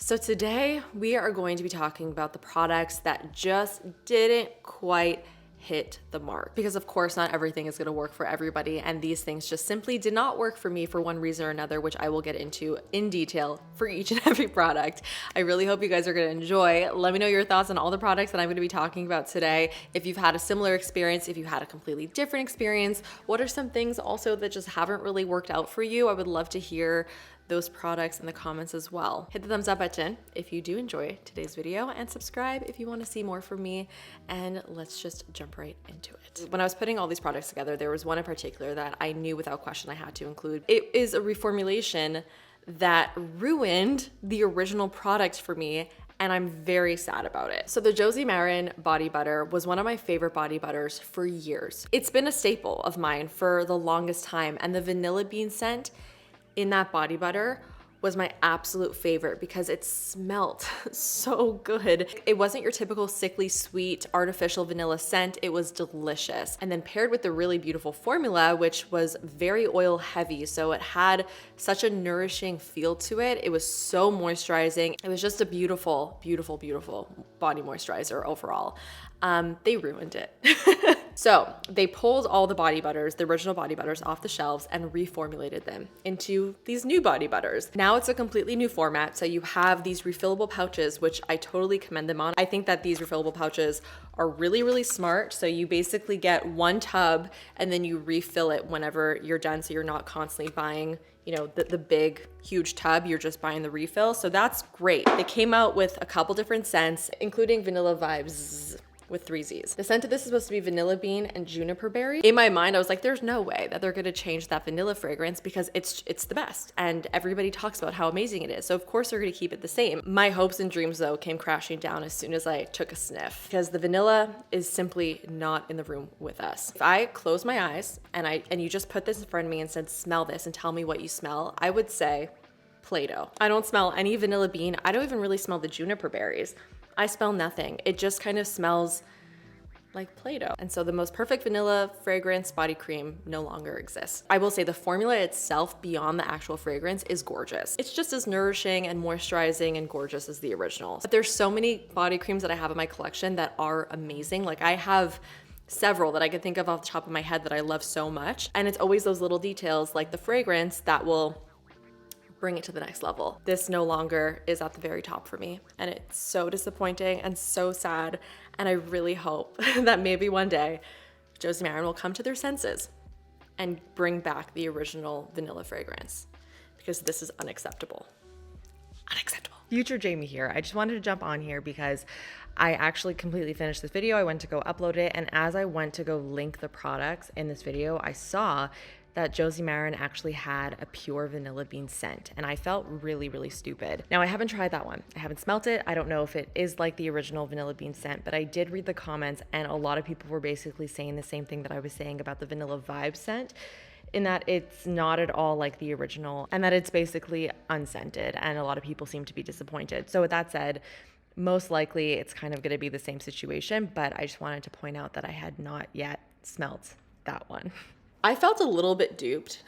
So today we are going to be talking about the products that just didn't quite hit the mark. Because of course not everything is going to work for everybody, and these things just simply did not work for me for one reason or another, which I will get into in detail for each and every product. I really hope you guys are going to enjoy. Let me know your thoughts on all the products that I'm going to be talking about today. If you've had a similar experience, if you had a completely different experience, what are some things also that just haven't really worked out for you? I would love to hear those products in the comments as well. Hit the thumbs up button if you do enjoy today's video, and subscribe if you want to see more from me, and let's just jump right into it. When I was putting all these products together, there was one in particular that I knew without question I had to include. It is a reformulation that ruined the original product for me, and I'm very sad about it. So the Josie Maran body butter was one of my favorite body butters for years. It's been a staple of mine for the longest time, and the vanilla bean scent in that body butter was my absolute favorite because it smelled so good. It wasn't your typical sickly sweet artificial vanilla scent. It was delicious. And then paired with the really beautiful formula, which was very oil heavy, so it had such a nourishing feel to it. It was so moisturizing. It was just a beautiful, beautiful, beautiful body moisturizer overall. They ruined it. So they pulled all the body butters, the original body butters, off the shelves and reformulated them into these new body butters. Now it's a completely new format. So you have these refillable pouches, which I totally commend them on. I think that these refillable pouches are really, really smart. So you basically get one tub and then you refill it whenever you're done. So you're not constantly buying, you know, the big, huge tub, you're just buying the refill. So that's great. They came out with a couple different scents, including Vanilla Vibes with 3 Z's. The scent of this is supposed to be vanilla bean and juniper berry. In my mind, I was like, there's no way that they're gonna change that vanilla fragrance because it's the best. And everybody talks about how amazing it is. So of course they're gonna keep it the same. My hopes and dreams though came crashing down as soon as I took a sniff, because the vanilla is simply not in the room with us. If I close my eyes and you just put this in front of me and said, smell this and tell me what you smell, I would say Play-Doh. I don't smell any vanilla bean. I don't even really smell the juniper berries. I smell nothing. It just kind of smells like Play-Doh. And so the most perfect vanilla fragrance body cream no longer exists. I will say the formula itself beyond the actual fragrance is gorgeous. It's just as nourishing and moisturizing and gorgeous as the original. But there's so many body creams that I have in my collection that are amazing. Like I have several that I can think of off the top of my head that I love so much. And it's always those little details like the fragrance that will bring it to the next level. This no longer is at the very top for me, and it's so disappointing and so sad, and I really hope that maybe one day Josie Maran will come to their senses and bring back the original vanilla fragrance, because this is unacceptable. Unacceptable. Future Jamie here. I just wanted to jump on here because I actually completely finished this video. I went to go upload it, and as I went to go link the products in this video, I saw that Josie Maran actually had a pure vanilla bean scent, and I felt really, really stupid. Now I haven't tried that one. I haven't smelt it. I don't know if it is like the original vanilla bean scent, but I did read the comments, and a lot of people were basically saying the same thing that I was saying about the Vanilla Vibe scent, in that it's not at all like the original and that it's basically unscented, and a lot of people seem to be disappointed. So with that said, most likely it's kind of going to be the same situation, but I just wanted to point out that I had not yet smelt that one. I felt a little bit duped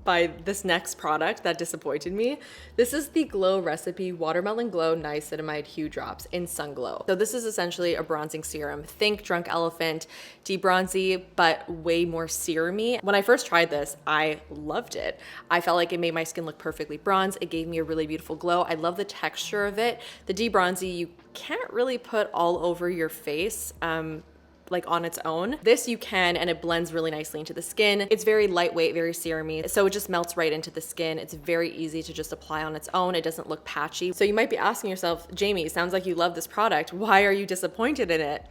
by this next product that disappointed me. This is the Glow Recipe Watermelon Glow Niacinamide Hue Drops in Sun Glow. So this is essentially a bronzing serum. Think Drunk Elephant, de-bronzy, but way more serum-y. When I first tried this, I loved it. I felt like it made my skin look perfectly bronzed. It gave me a really beautiful glow. I love the texture of it. The de-bronzy, you can't really put all over your face. Like on its own. This you can, and it blends really nicely into the skin. It's very lightweight, very serum-y, so it just melts right into the skin. It's very easy to just apply on its own. It doesn't look patchy. So you might be asking yourself, Jamie, sounds like you love this product. Why are you disappointed in it?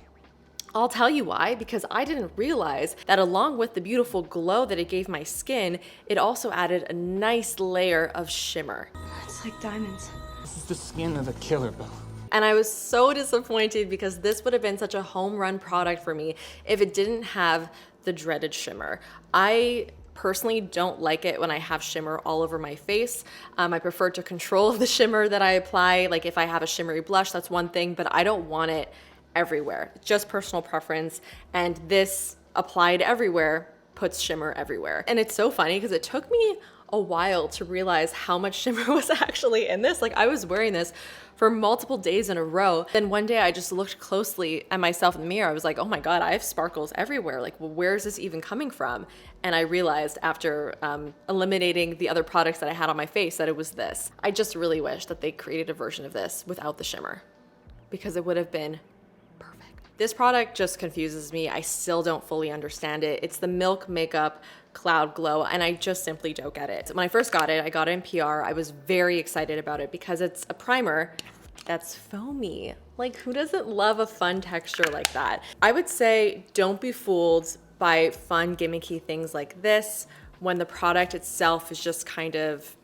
I'll tell you why, because I didn't realize that along with the beautiful glow that it gave my skin, it also added a nice layer of shimmer. It's like diamonds. This is the skin of a killer, Bill. And I was so disappointed because this would have been such a home run product for me if it didn't have the dreaded shimmer. I personally don't like it when I have shimmer all over my face. I prefer to control the shimmer that I apply. Like if I have a shimmery blush, that's one thing, but I don't want it everywhere. Just personal preference. And this applied everywhere puts shimmer everywhere. And it's so funny because it took me a while to realize how much shimmer was actually in this. Like I was wearing this for multiple days in a row. Then one day I just looked closely at myself in the mirror. I was like, oh my God, I have sparkles everywhere. Like, well, where is this even coming from? And I realized after eliminating the other products that I had on my face that it was this. I just really wish that they created a version of this without the shimmer, because it would have been perfect. This product just confuses me. I still don't fully understand it. It's the Milk Makeup Cloud Glow, and I just simply don't get it. When I first got it, I got it in PR. I was very excited about it because it's a primer that's foamy. Like, who doesn't love a fun texture like that? I would say don't be fooled by fun, gimmicky things like this when the product itself is just kind of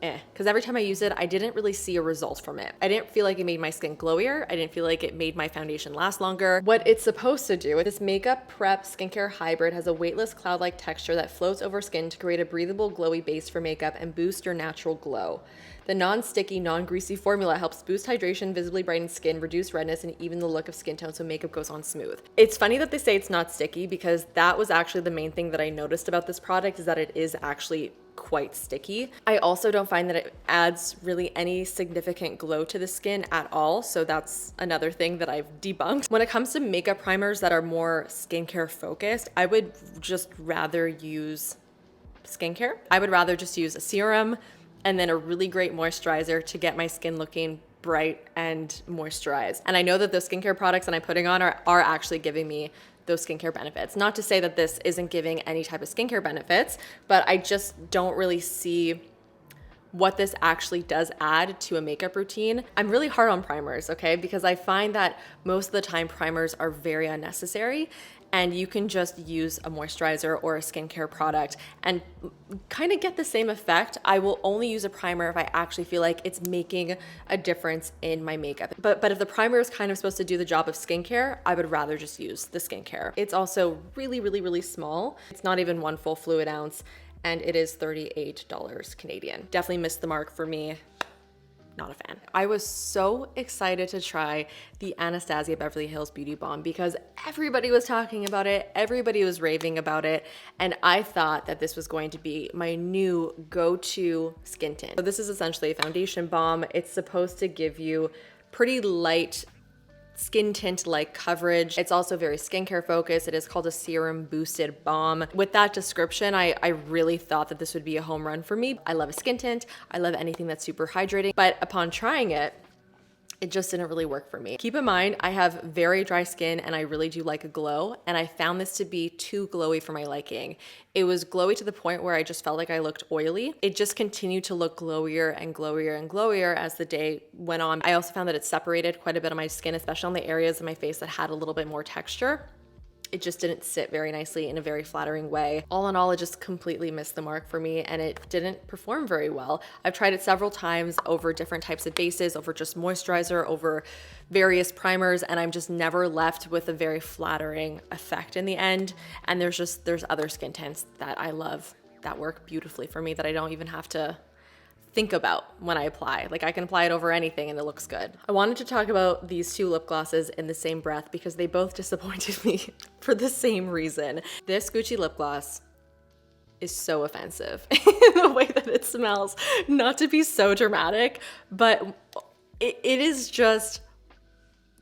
because every time I use it, I didn't really see a result from it. I didn't feel like it made my skin glowier. I didn't feel like it made my foundation last longer. What it's supposed to do, this makeup prep skincare hybrid has a weightless cloud-like texture that floats over skin to create a breathable, glowy base for makeup and boost your natural glow. The non-sticky, non-greasy formula helps boost hydration, visibly brighten skin, reduce redness, and even the look of skin tone so makeup goes on smooth. It's funny that they say it's not sticky because that was actually the main thing that I noticed about this product, is that it is actually quite sticky. I also don't find that it adds really any significant glow to the skin at all, so that's another thing that I've debunked. When it comes to makeup primers that are more skincare focused, I would just rather use skincare. I would rather just use a serum and then a really great moisturizer to get my skin looking bright and moisturized. And I know that the skincare products that I'm putting on are actually giving me those skincare benefits. Not to say that this isn't giving any type of skincare benefits, but I just don't really see what this actually does add to a makeup routine. I'm really hard on primers, okay? Because I find that most of the time primers are very unnecessary, and you can just use a moisturizer or a skincare product and kind of get the same effect. I will only use a primer if I actually feel like it's making a difference in my makeup. But if the primer is kind of supposed to do the job of skincare, I would rather just use the skincare. It's also really, really, really small. It's not even one full fluid ounce, and it is $38 Canadian. Definitely missed the mark for me. Not a fan. I was so excited to try the Anastasia Beverly Hills Beauty Balm because everybody was talking about it, everybody was raving about it, and I thought that this was going to be my new go-to skin tint. So this is essentially a foundation balm. It's supposed to give you pretty light skin tint like coverage. It's also very skincare focused. It is called a serum boosted balm. With that description, I really thought that this would be a home run for me. I love a skin tint. I love anything that's super hydrating, but upon trying it, it just didn't really work for me. Keep in mind, I have very dry skin and I really do like a glow, and I found this to be too glowy for my liking. It was glowy to the point where I just felt like I looked oily. It just continued to look glowier and glowier and glowier as the day went on. I also found that it separated quite a bit of my skin, especially on the areas of my face that had a little bit more texture. It just didn't sit very nicely in a very flattering way. All in all, it just completely missed the mark for me and it didn't perform very well. I've tried it several times over different types of bases, over just moisturizer, over various primers, and I'm just never left with a very flattering effect in the end. And there's other skin tints that I love that work beautifully for me that I don't even have to think about when I apply. Like, I can apply it over anything and it looks good. I wanted to talk about these two lip glosses in the same breath because they both disappointed me for the same reason. This Gucci lip gloss is so offensive in the way that it smells. Not to be so dramatic, but it is just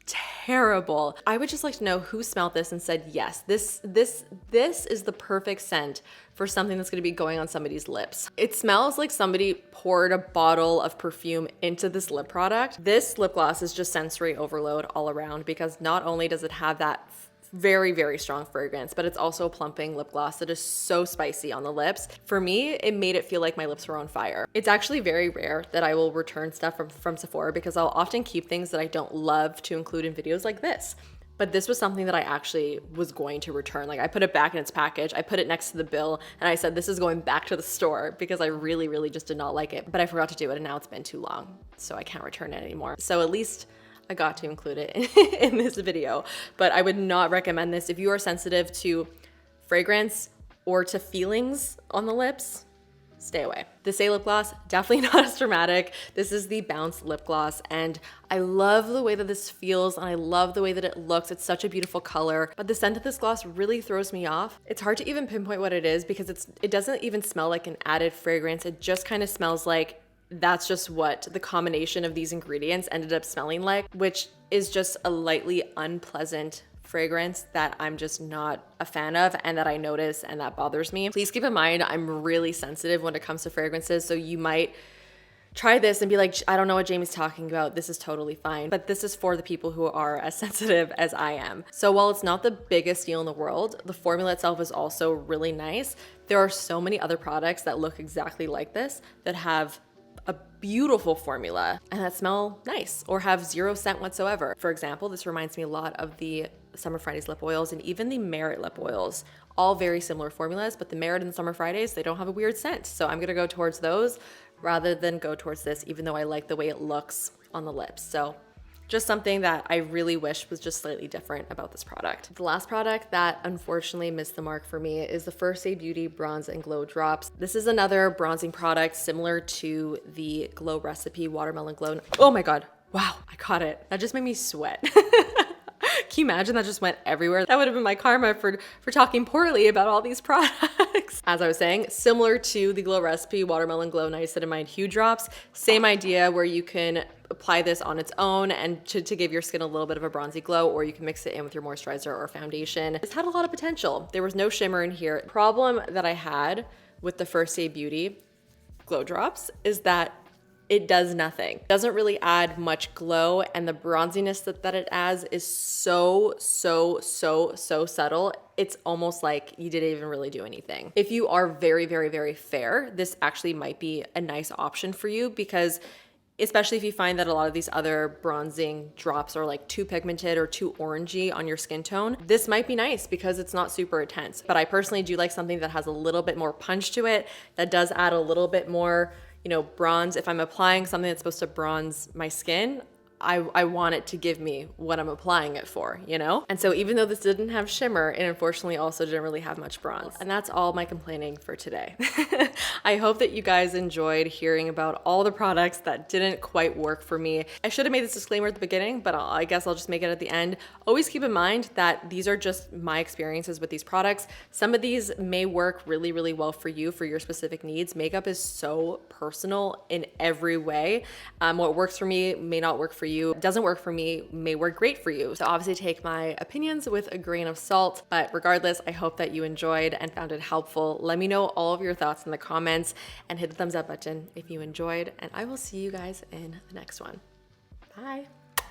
terrible. I would just like to know who smelled this and said, yes, this is the perfect scent for something that's gonna be going on somebody's lips. It smells like somebody poured a bottle of perfume into this lip product. This lip gloss is just sensory overload all around because not only does it have that very, very strong fragrance, but it's also a plumping lip gloss that is so spicy on the lips. For me, it made it feel like my lips were on fire. It's actually very rare that I will return stuff from Sephora because I'll often keep things that I don't love to include in videos like this. But this was something that I actually was going to return. Like, I put it back in its package, I put it next to the bill, and I said, this is going back to the store because I really, really just did not like it. But I forgot to do it, and now it's been too long, so I can't return it anymore. So at least I got to include it in this video, but I would not recommend this if you are sensitive to fragrance or to feelings on the lips. stay away. The Say lip gloss, definitely not as dramatic. This is the Bounce lip gloss, and I love the way that this feels, and I love the way that it looks. It's such a beautiful color, but the scent of this gloss really throws me off. It's hard to even pinpoint what it is because it doesn't even smell like an added fragrance. It just kind of smells like that's just what the combination of these ingredients ended up smelling like, which is just a lightly unpleasant fragrance that I'm just not a fan of and that I notice and that bothers me. Please keep in mind, I'm really sensitive when it comes to fragrances, so you might try this and be like, I don't know what Jamie's talking about. This is totally fine. But this is for the people who are as sensitive as I am. So while it's not the biggest deal in the world, the formula itself is also really nice. There are so many other products that look exactly like this that have a beautiful formula and that smell nice or have 0 scent whatsoever. For example, this reminds me a lot of the Summer Fridays lip oils and even the Merit lip oils. All very similar formulas, but the Merit and the Summer Fridays, they don't have a weird scent. So I'm gonna go towards those rather than go towards this, even though I like the way it looks on the lips. So just something that I really wish was just slightly different about this product. The last product that unfortunately missed the mark for me is the First Aid Beauty Bronze and Glow Drops. This is another bronzing product similar to the Glow Recipe Watermelon Glow. Oh my God, wow, I caught it. That just made me sweat. Can you imagine that just went everywhere? That would have been my karma for talking poorly about all these products. As I was saying, similar to the Glow Recipe Watermelon Glow Niacinamide Hue Drops, same idea where you can apply this on its own and to give your skin a little bit of a bronzy glow, or you can mix it in with your moisturizer or foundation. This had a lot of potential. There was no shimmer in here. The problem that I had with the First Aid Beauty Glow Drops is that it does nothing. It doesn't really add much glow, and the bronziness that it adds is so subtle. It's almost like you didn't even really do anything. If you are very fair, this actually might be a nice option for you, because especially if you find that a lot of these other bronzing drops are like too pigmented or too orangey on your skin tone, this might be nice because it's not super intense. But I personally do like something that has a little bit more punch to it, that does add a little bit more, you know, bronze. If I'm applying something that's supposed to bronze my skin, I want it to give me what I'm applying it for, you know? And so even though this didn't have shimmer, it unfortunately also didn't really have much bronze. And that's all my complaining for today. I hope that you guys enjoyed hearing about all the products that didn't quite work for me. I should have made this disclaimer at the beginning, but I guess I'll just make it at the end. Always keep in mind that these are just my experiences with these products. Some of these may work really well for you, for your specific needs. Makeup is so personal in every way. What works for me may not work for you. Doesn't work for me may work great for you. So obviously take my opinions with a grain of salt, but regardless, I hope that you enjoyed and found it helpful. Let me know all of your thoughts in the comments and hit the thumbs up button if you enjoyed, and I will see you guys in the next one. Bye.